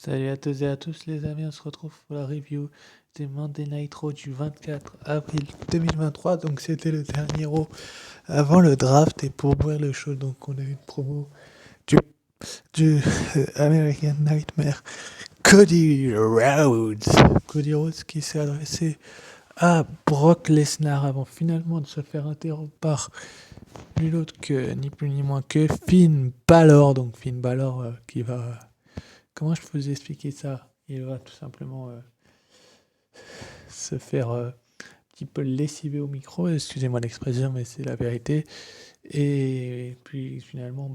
Salut à tous et à tous les amis, on se retrouve pour la review des Monday Night Raw du 24 avril 2023. Donc c'était le dernier Raw avant le draft et pour ouvrir le show, donc on a eu une promo du, du American Nightmare Cody Rhodes. Cody Rhodes qui s'est adressé à Brock Lesnar avant finalement de se faire interrompre par nul autre que ni plus ni moins que Finn Balor. Donc Finn Balor qui va... Comment je peux vous expliquer ça? Il va tout simplement se faire un petit peu lessiver au micro, excusez-moi l'expression, mais c'est la vérité. Et puis finalement,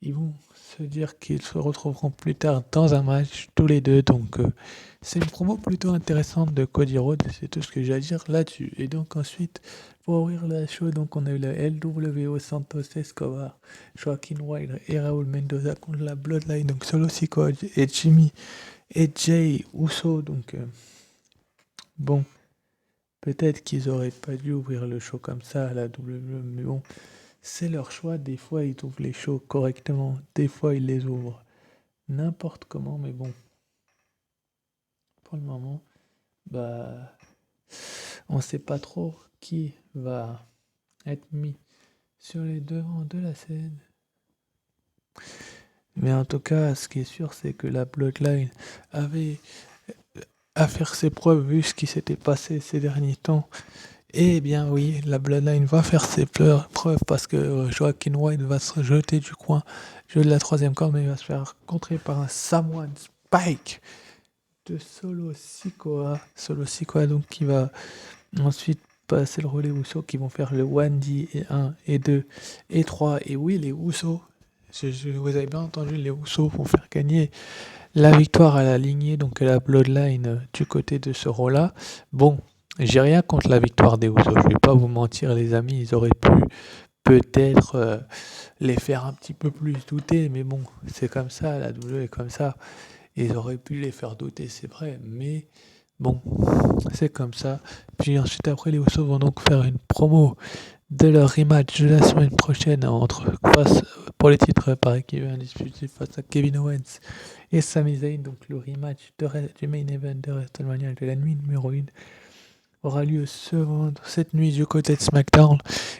ils vont se dire qu'ils se retrouveront plus tard dans un match tous les deux. Donc c'est une promo plutôt intéressante de Cody Rhodes, c'est tout ce que j'ai à dire là-dessus. Et donc ensuite, pour ouvrir la show, donc on a eu la LWO Santos Escobar, Joaquin Wilde et Raúl Mendoza contre la Bloodline, donc Solo Sikoa et Jimmy et Jay Uso. Donc bon, peut-être qu'ils auraient pas dû ouvrir le show comme ça à la WWE, mais bon, c'est leur choix. Des fois, ils ouvrent les shows correctement, des fois, ils les ouvrent n'importe comment, mais bon, pour le moment, bah, on sait pas trop qui va être mis sur les devants de la scène. Mais en tout cas, ce qui est sûr, c'est que la Bloodline avait à faire ses preuves vu ce qui s'était passé ces derniers temps. Eh bien oui, la Bloodline va faire ses preuves parce que Joaquin White va se jeter du coin, jeu de la troisième corde, mais il va se faire contrer par un Samoan Spike de Solo Sikoa. Solo Sikoa donc qui va ensuite passer le relais Uso, qui vont faire le 1D et 1 et 2 et 3. Et oui, les Usos, vous avez bien entendu, les Usos vont faire gagner la victoire à la lignée, donc à la Bloodline du côté de ce rôle-là. Bon, j'ai rien contre la victoire des Usos, je vais pas vous mentir les amis, ils auraient pu peut-être les faire un petit peu plus douter, mais bon, c'est comme ça, la WWE est comme ça. Ils auraient pu les faire douter, c'est vrai, mais bon, c'est comme ça. Puis ensuite, après, les Usos vont donc faire une promo de leur rematch de la semaine prochaine pour les titres par équipe indisputée face à Kevin Owens et Sami Zayn. Donc le rematch du main event de WrestleMania de la nuit numéro 1 aura lieu cette nuit du côté de SmackDown.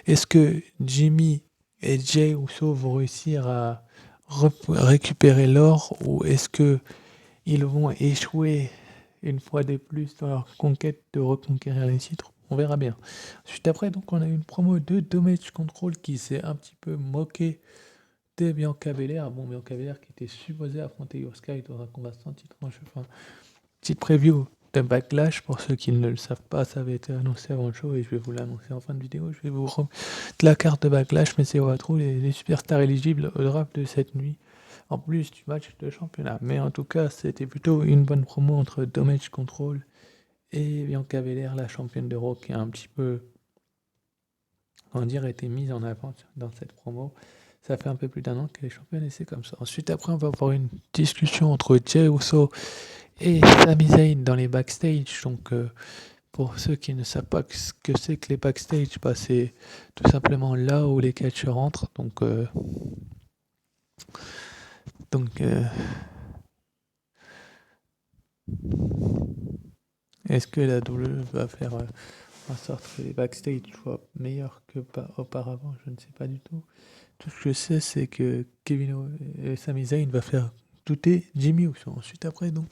Est-ce que Jimmy et Jay Uso vont réussir à récupérer l'or ou est-ce que ils vont échouer une fois de plus dans leur conquête de reconquérir les titres? On verra bien. Ensuite après, donc, on a eu une promo de Damage Control qui s'est un petit peu moqué de Bianca Belair. Bon, Bianca Belair qui était supposée affronter Io Sky dans un combat sans titre en cheveux. Petite preview de Backlash, pour ceux qui ne le savent pas, ça avait été annoncé avant le show et je vais vous l'annoncer en fin de vidéo. Je vais vous remettre la carte de Backlash, mais c'est on va trouver les superstars éligibles au draft de cette nuit, en plus du match de championnat. Mais en tout cas, c'était plutôt une bonne promo entre Damage Control et Bianca Belair, la championne de Raw, qui a un petit peu, on va dire, été mise en avant dans cette promo. Ça fait un peu plus d'un an qu'elle est championne et c'est comme ça. Ensuite, après, on va avoir une discussion entre Jey Uso et Sami Zayn dans les backstage. Donc, pour ceux qui ne savent pas ce que c'est que les backstage, c'est tout simplement là où les catcheurs entrent. Donc est-ce que la WWE va faire en sorte que les backstage soient meilleurs que auparavant? Je ne sais pas du tout. Tout ce que je sais, c'est que Sami Zayn va faire douter Jimmy Uso. Ensuite, après, donc,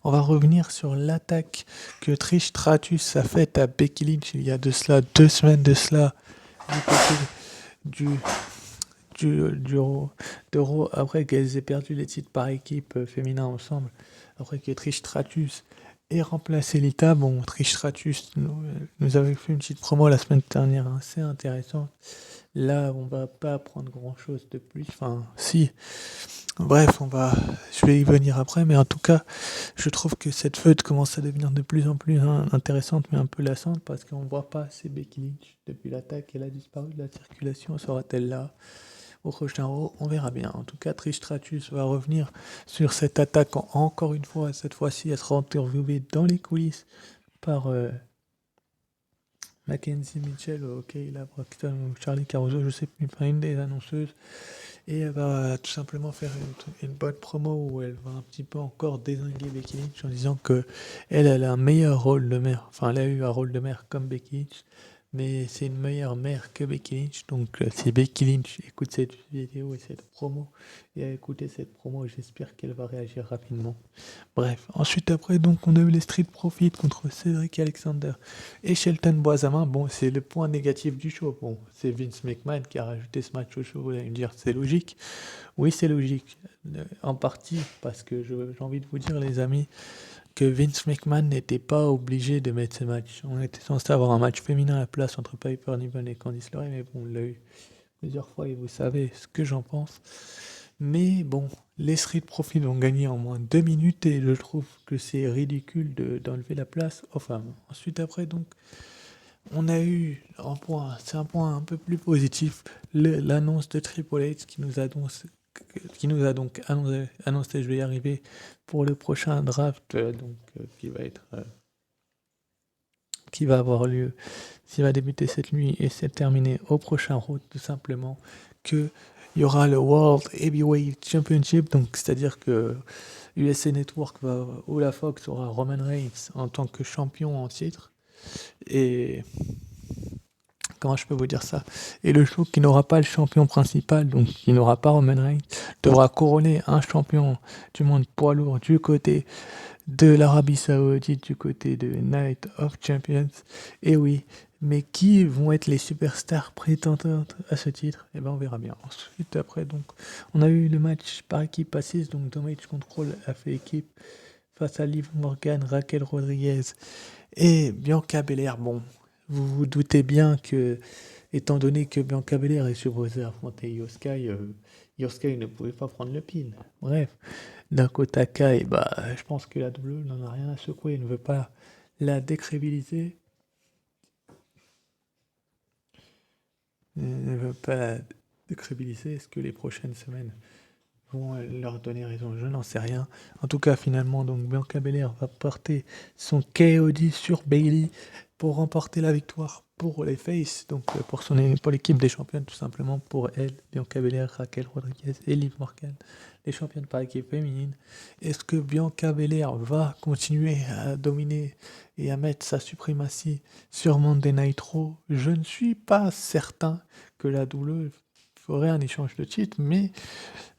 on va revenir sur l'attaque que Trish Stratus a faite à Becky Lynch il y a de cela 2 semaines de cela, du côté du Raw, après qu'elles aient perdu les titres par équipe féminin ensemble, après que Trish Stratus ait remplacé Lita. Bon, Trish Stratus nous avait fait une petite promo la semaine dernière assez intéressante. Là, on va pas apprendre grand chose de plus. Enfin, si. Bref, je vais y venir après, mais en tout cas, je trouve que cette feud commence à devenir de plus en plus intéressante, mais un peu lassante, parce qu'on voit pas assez Becky Lynch depuis l'attaque. Elle a disparu de la circulation. Sera-t-elle là au prochain Raw? On verra bien. En tout cas, Trish Stratus va revenir sur cette attaque encore une fois. Cette fois-ci, elle sera interviewée dans les coulisses par Mackenzie Mitchell, Kayla Braxton ou Charlie Caruso, je sais plus, enfin une des annonceuses. et elle va tout simplement faire une bonne promo où elle va un petit peu encore dézinguer Becky Lynch en disant que elle a un meilleur rôle de mère. Enfin, elle a eu un rôle de mère comme Becky Lynch, mais c'est une meilleure mère que Becky Lynch. Donc, si Becky Lynch écoute cette vidéo et cette promo, et a écouté cette promo, j'espère qu'elle va réagir rapidement. Bref, ensuite après, donc, on a eu les Street Profits contre Cédric Alexander et Shelton Boisama. Bon, c'est le point négatif du show. Bon, c'est Vince McMahon qui a rajouté ce match au show. Vous allez me dire, c'est logique. Oui, c'est logique. En partie, parce que j'ai envie de vous dire, les amis, que Vince McMahon n'était pas obligé de mettre ce match. On était censé avoir un match féminin à la place entre Piper Niven et Candice LeRae, mais bon, on l'a eu plusieurs fois et vous savez ce que j'en pense. Mais bon, les Street Profits ont gagné en moins de 2 minutes et je trouve que c'est ridicule d'enlever la place aux femmes. Ensuite, après, donc, on a eu un point, c'est un point un peu plus positif, l'annonce de Triple H qui nous a donc annoncé, je vais y arriver, pour le prochain draft, qui va avoir lieu, qui va débuter cette nuit et se terminer au prochain Raw, tout simplement, que il y aura le World Heavyweight Championship, donc c'est-à-dire que USA Network ou la Fox aura Roman Reigns en tant que champion en titre, et comment je peux vous dire ça, et le show qui n'aura pas le champion principal, donc qui n'aura pas Roman Reigns, devra couronner un champion du monde poids lourd du côté de l'Arabie Saoudite, du côté de Night of Champions. Et oui, mais qui vont être les superstars prétendantes à ce titre? Eh ben on verra bien. Ensuite, après, donc, on a eu le match par équipe assise, donc Damage Control a fait équipe face à Liv Morgan, Raquel Rodriguez et Bianca Belair. Bon, vous vous doutez bien que, étant donné que Bianca Belair est supposée affronter Io Sky, Io Sky ne pouvait pas prendre le pin. Bref, Dakota Kai, je pense que la WWE n'en a rien à secouer, ne veut pas la décrédibiliser. Ne veut pas la décrédibiliser. Est-ce que les prochaines semaines vont leur donner raison? Je n'en sais rien. En tout cas, finalement, donc Bianca Belair va porter son KOD sur Bayley pour remporter la victoire pour les Faces, donc pour l'équipe des championnes, tout simplement pour elle, Bianca Belair, Raquel Rodriguez et Liv Morgan, les championnes par équipe féminine. Est-ce que Bianca Belair va continuer à dominer et à mettre sa suprématie sur Monday Night Raw? Je ne suis pas certain que la WWE ferait un échange de titres, mais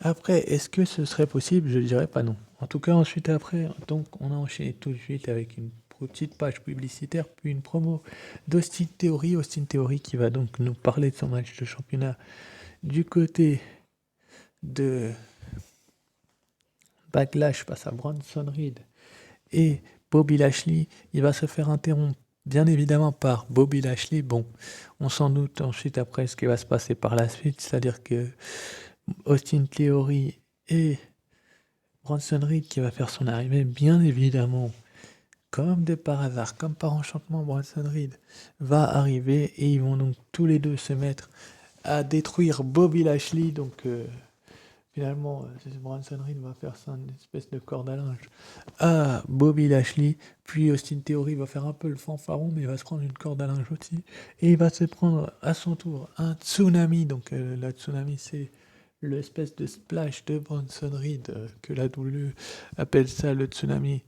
après, est-ce que ce serait possible? Je dirais pas non. En tout cas, ensuite après, donc on a enchaîné tout de suite avec une petite page publicitaire, puis une promo d'Austin Theory. Austin Theory qui va donc nous parler de son match de championnat du côté de Backlash face à Bronson Reed et Bobby Lashley. Il va se faire interrompre bien évidemment par Bobby Lashley. Bon, on s'en doute ensuite après ce qui va se passer par la suite, c'est-à-dire que Austin Theory et Bronson Reed qui va faire son arrivée, bien évidemment. Comme de par hasard, comme par enchantement, Bronson Reed va arriver et ils vont donc tous les deux se mettre à détruire Bobby Lashley. Donc finalement, Bronson Reed va faire ça, une espèce de corde à linge à Bobby Lashley. Puis Austin Theory va faire un peu le fanfaron, mais il va se prendre une corde à linge aussi. Et il va se prendre à son tour un tsunami. Donc la tsunami, c'est l'espèce de splash de Bronson Reed que la WWE appelle ça le tsunami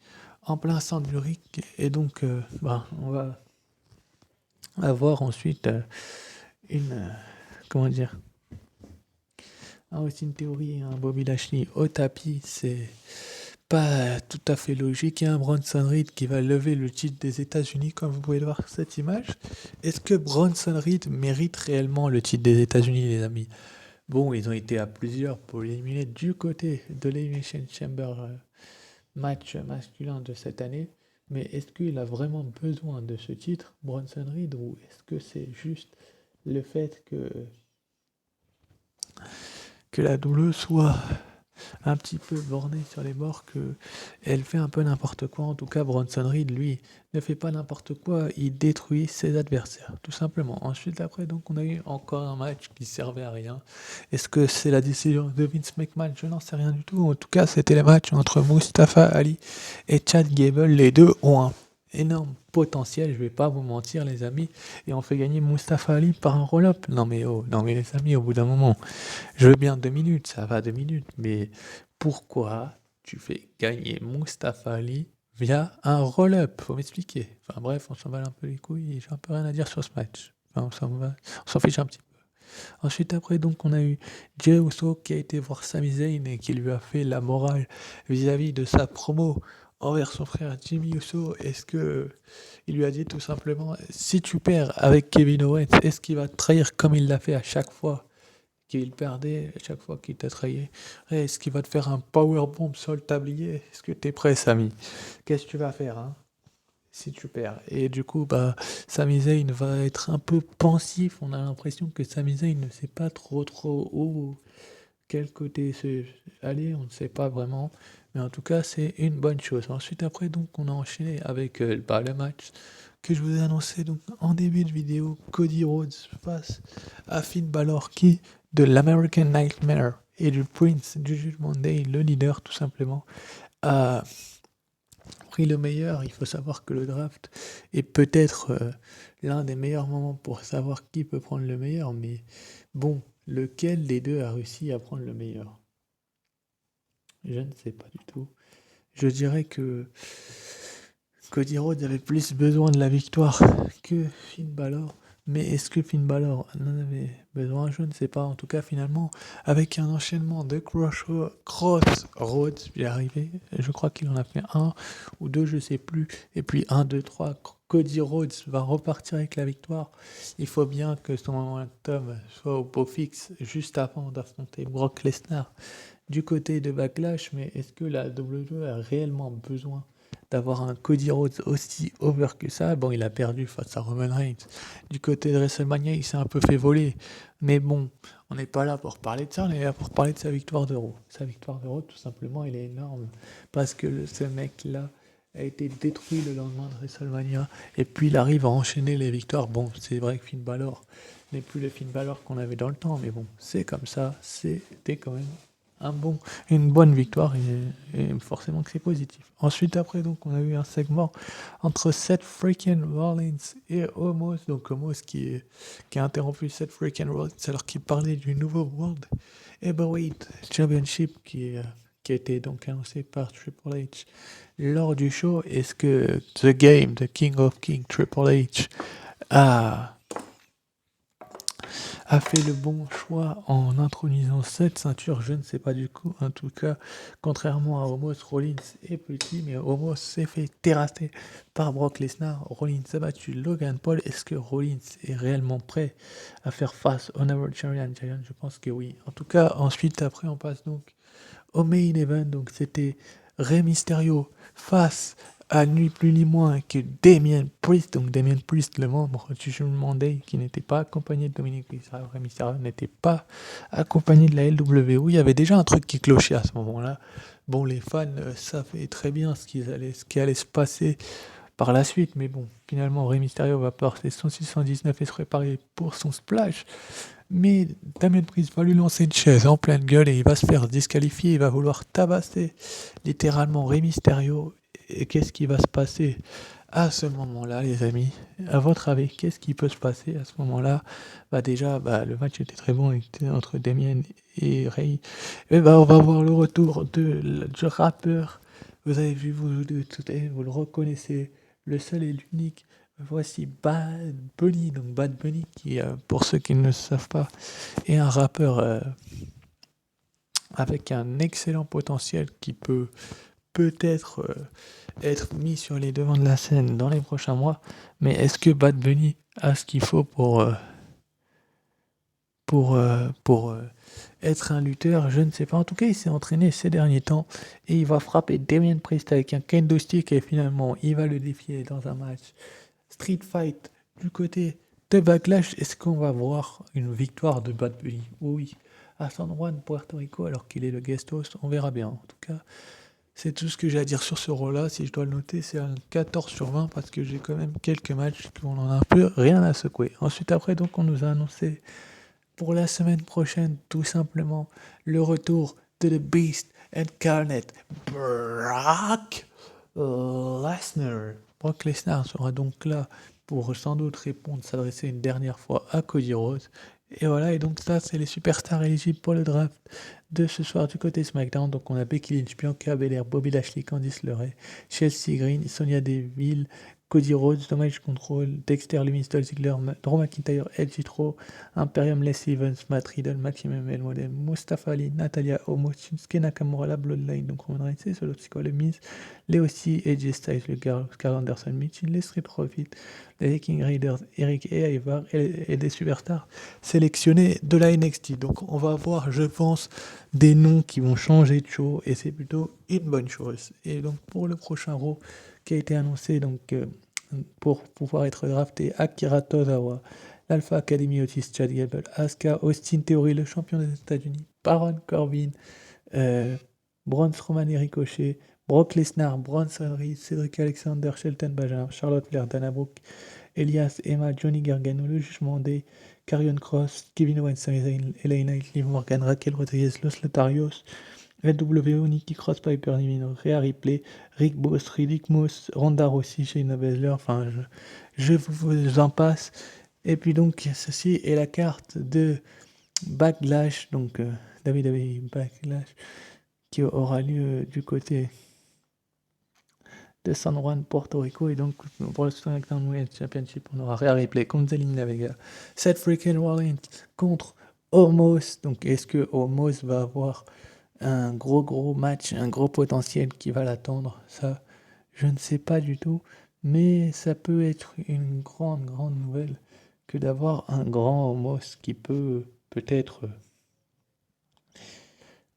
en plein centre du ring. Et donc, on va avoir ensuite comment dire, un Austin Theory et un Bobby Lashley au tapis. C'est pas tout à fait logique. Il y a un Bronson Reed qui va lever le titre des États-Unis, comme vous pouvez le voir sur cette image. Est-ce que Bronson Reed mérite réellement le titre des États-Unis, les amis? Bon, ils ont été à plusieurs pour l'éliminer du côté de l'Elimination Chamber match masculin de cette année, mais est-ce qu'il a vraiment besoin de ce titre, Bronson Reed, ou est-ce que c'est juste le fait que la WWE soit un petit peu bornée sur les bords, qu'elle fait un peu n'importe quoi? En tout cas, Bronson Reed, lui, ne fait pas n'importe quoi, il détruit ses adversaires, tout simplement. Ensuite, après, donc, on a eu encore un match qui servait à rien. Est-ce que c'est la décision de Vince McMahon? Je n'en sais rien du tout. En tout cas, c'était le match entre Mustafa Ali et Chad Gable. Les deux ont un énorme potentiel, je vais pas vous mentir les amis, et on fait gagner Mustafa Ali par un roll-up. Non mais oh, non mais les amis, au bout d'un moment, je veux bien 2 minutes, ça va 2 minutes, mais pourquoi tu fais gagner Mustafa Ali via un roll-up? Faut m'expliquer. Enfin bref, on s'en bat un peu les couilles et j'ai un peu rien à dire sur ce match. Enfin, on s'en fiche un petit peu. Ensuite, après, donc, on a eu Jey Uso qui a été voir Sami Zayn et qui lui a fait la morale vis-à-vis de sa promo envers son frère Jimmy Uso. Est-ce que il lui a dit tout simplement, si tu perds avec Kevin Owens, est-ce qu'il va te trahir comme il l'a fait à chaque fois qu'il perdait, à chaque fois qu'il t'a trahi? Est-ce qu'il va te faire un powerbomb sur le tablier? Est-ce que t'es prêt, Sami? Qu'est-ce que tu vas faire, hein, si tu perds? Et du coup, bah, Sami Zayn va être un peu pensif. On a l'impression que Sami Zayn ne sait pas trop où, quel côté aller, on ne sait pas vraiment. Mais en tout cas, c'est une bonne chose. Ensuite, après, donc, on a enchaîné avec bah, le match que je vous ai annoncé donc, en début de vidéo. Cody Rhodes face à Finn Balor, qui de l'American Nightmare et du Prince du Judgment Day, le leader tout simplement, a pris le meilleur. Il faut savoir que le draft est peut-être l'un des meilleurs moments pour savoir qui peut prendre le meilleur, mais bon, lequel des deux a réussi à prendre le meilleur? Je ne sais pas du tout. Je dirais que Cody Rhodes avait plus besoin de la victoire que Finn Balor. Mais est-ce que Finn Balor en avait besoin? Je ne sais pas. En tout cas, finalement, avec un enchaînement de Crossroads, il est arrivé. Je crois qu'il en a fait un ou deux, je ne sais plus. Et puis 1, 2, 3, Cody Rhodes va repartir avec la victoire. Il faut bien que son momentum soit au beau fixe juste avant d'affronter Brock Lesnar du côté de Backlash. Mais est-ce que la WWE a réellement besoin d'avoir un Cody Rhodes aussi over que ça? Bon, il a perdu face à Roman Reigns. Du côté de WrestleMania, il s'est un peu fait voler. Mais bon, on n'est pas là pour parler de ça, on est là pour parler de sa victoire d'Euro. Sa victoire d'Euro, tout simplement, elle est énorme. Parce que ce mec-là a été détruit le lendemain de WrestleMania. Et puis il arrive à enchaîner les victoires. Bon, c'est vrai que Finn Balor n'est plus le Finn Balor qu'on avait dans le temps. Mais bon, c'est comme ça. C'était quand même une bonne victoire et forcément que c'est positif. Ensuite, après, donc, on a eu un segment entre Seth freaking Rollins et Omos. Donc, Omos qui a interrompu Seth freaking Rollins alors qu'il parlait du nouveau World Heavyweight Championship qui a été donc annoncé par Triple H lors du show. Est-ce que The King of King, Triple H, a fait le bon choix en intronisant cette ceinture? Je ne sais pas du coup. En tout cas, contrairement à Omos, Rollins est petit, mais Omos s'est fait terrasser par Brock Lesnar. Rollins a battu Logan Paul. Est-ce que Rollins est réellement prêt à faire face au Never Giant? Je pense que oui. En tout cas, ensuite, après, on passe donc au main event. Donc, c'était Rey Mysterio face à ni plus ni moins que Damien Priest. Donc Damien Priest, le membre du Judgment Day, qui n'était pas accompagné de Dominic Mysterio. Rey Mysterio n'était pas accompagné de la LWO. Il y avait déjà un truc qui clochait à ce moment-là. Bon, les fans savaient très bien ce qui allait se passer par la suite, mais bon, finalement, Rey Mysterio va porter son 619 et se préparer pour son splash. Mais Damien Priest va lui lancer une chaise en pleine gueule et il va se faire disqualifier. Il va vouloir tabasser littéralement Rey Mysterio. Et qu'est-ce qui va se passer à ce moment-là, les amis? À votre avis, qu'est-ce qui peut se passer à ce moment-là? Bah déjà, le match était très bon entre Damien et Rey. Et on va voir le retour du rappeur. Vous avez vu, vous le reconnaissez, le seul et l'unique. Voici Bad Bunny, donc Bad Bunny qui, pour ceux qui ne le savent pas, est un rappeur avec un excellent potentiel qui peut-être être mis sur les devants de la scène dans les prochains mois. Mais est-ce que Bad Bunny a ce qu'il faut pour être un lutteur? Je ne sais pas. En tout cas, il s'est entraîné ces derniers temps et il va frapper Damien Priest avec un kendo stick et finalement, il va le défier dans un match Street Fight du côté de Backlash. Est-ce qu'on va voir une victoire de Bad Bunny? Oui, à San Juan, Puerto Rico, alors qu'il est le guest host. On verra bien. En tout cas, c'est tout ce que j'ai à dire sur ce rôle-là. Si je dois le noter, c'est un 14 sur 20 parce que j'ai quand même quelques matchs qui en a un peu rien à secouer. Ensuite, après, donc, on nous a annoncé pour la semaine prochaine, tout simplement, le retour de The Beast Incarnate, Brock Lesnar. Brock Lesnar sera donc là pour sans doute répondre, s'adresser une dernière fois à Cody Rhodes. Et voilà, et donc ça, c'est les superstars éligibles pour le draft de ce soir du côté SmackDown. Donc on a Becky Lynch, Bianca Belair, Bobby Lashley, Candice LeRae, Chelsea Green, Sonya Deville, Cody Rhodes, Damage Control, Dexter Lumis, Dolph Ziggler, Drew McIntyre, Edge Jitro, Imperium, Les Evans, Matt Riddle, Maximum El Model, Mustafa Ali, Natalia Omo, Shinsuke Nakamura, la Bloodline, donc Roman Reigns, Solo Sikoa, le Miz, Leo C, AJ Styles, le Carl Anderson, Mitchell, les Street Profits, les Viking Raiders, Eric et Ivar, et des superstars sélectionnés de la NXT. Donc on va avoir, je pense, des noms qui vont changer de show, et c'est plutôt une bonne chose. Et donc pour le prochain Raw qui a été annoncé, donc pour pouvoir être drafté, Akira Tozawa, l'Alpha Academy Otis, Chad Gable, Asuka, Austin Theory, le champion des États-Unis, Baron Corbin, Braun Strowman et Ricochet, Brock Lesnar, Bronson Reed, Cedric Alexander, Shelton Benjamin, Charlotte Flair, Dana Brooke, Elias, Emma, Johnny Gargano, le Jugement Day, Karrion Kross, Kevin Owens, Sami Zayn, LA Knight, Liv Morgan, Raquel Rodriguez, Los Lotarios, LWO, Nikki Cross, Piper Niven, Rhea Ripley, Rick Boss, Riddick Moss, Ronda Rousey, Shayna Baszler, enfin je vous en passe. Et puis donc ceci est la carte de Backlash, donc WWE Backlash, qui aura lieu du côté de San Juan, Porto Rico. Et donc pour le SmackDown Women's Championship, on aura Rhea Ripley contre Zelina Vega, Seth freaking Rollins contre Omos. Donc est-ce que Omos va avoir un gros match, un gros potentiel qui va l'attendre? Ça, je ne sais pas du tout, mais ça peut être une grande nouvelle que d'avoir un grand Omos qui peut peut-être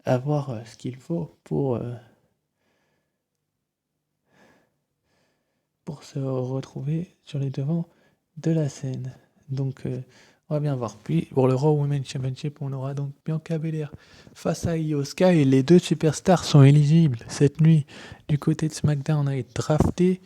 avoir ce qu'il faut pour se retrouver sur les devants de la scène. Donc on va bien voir. Puis pour le Raw Women's Championship, on aura donc Bianca Belair face à Io Sky, et les deux superstars sont éligibles cette nuit du côté de SmackDown à être draftés.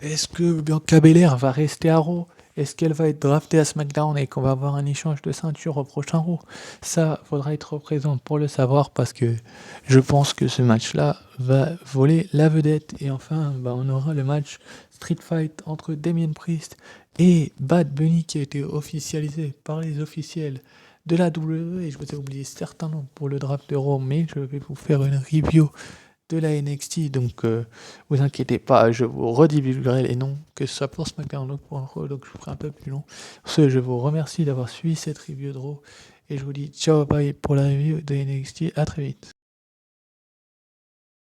Est-ce que Bianca Belair va rester à Raw? Est-ce qu'elle va être draftée à SmackDown et qu'on va avoir un échange de ceinture au prochain Raw? Ça, faudra être présent pour le savoir, parce que je pense que ce match-là va voler la vedette. Et enfin, on aura le match Street Fight entre Damien Priest et Bad Bunny, qui a été officialisé par les officiels de la WWE. Et je vous ai oublié certains noms pour le draft de Raw, mais je vais vous faire une review de la NXT, donc vous inquiétez pas, je vous redivulguerai les noms, que ce soit pour SmackDown ou pour Raw, donc je vous ferai un peu plus long. Pour ce, je vous remercie d'avoir suivi cette review de Raw, et je vous dis ciao, bye pour la review de NXT, à très vite.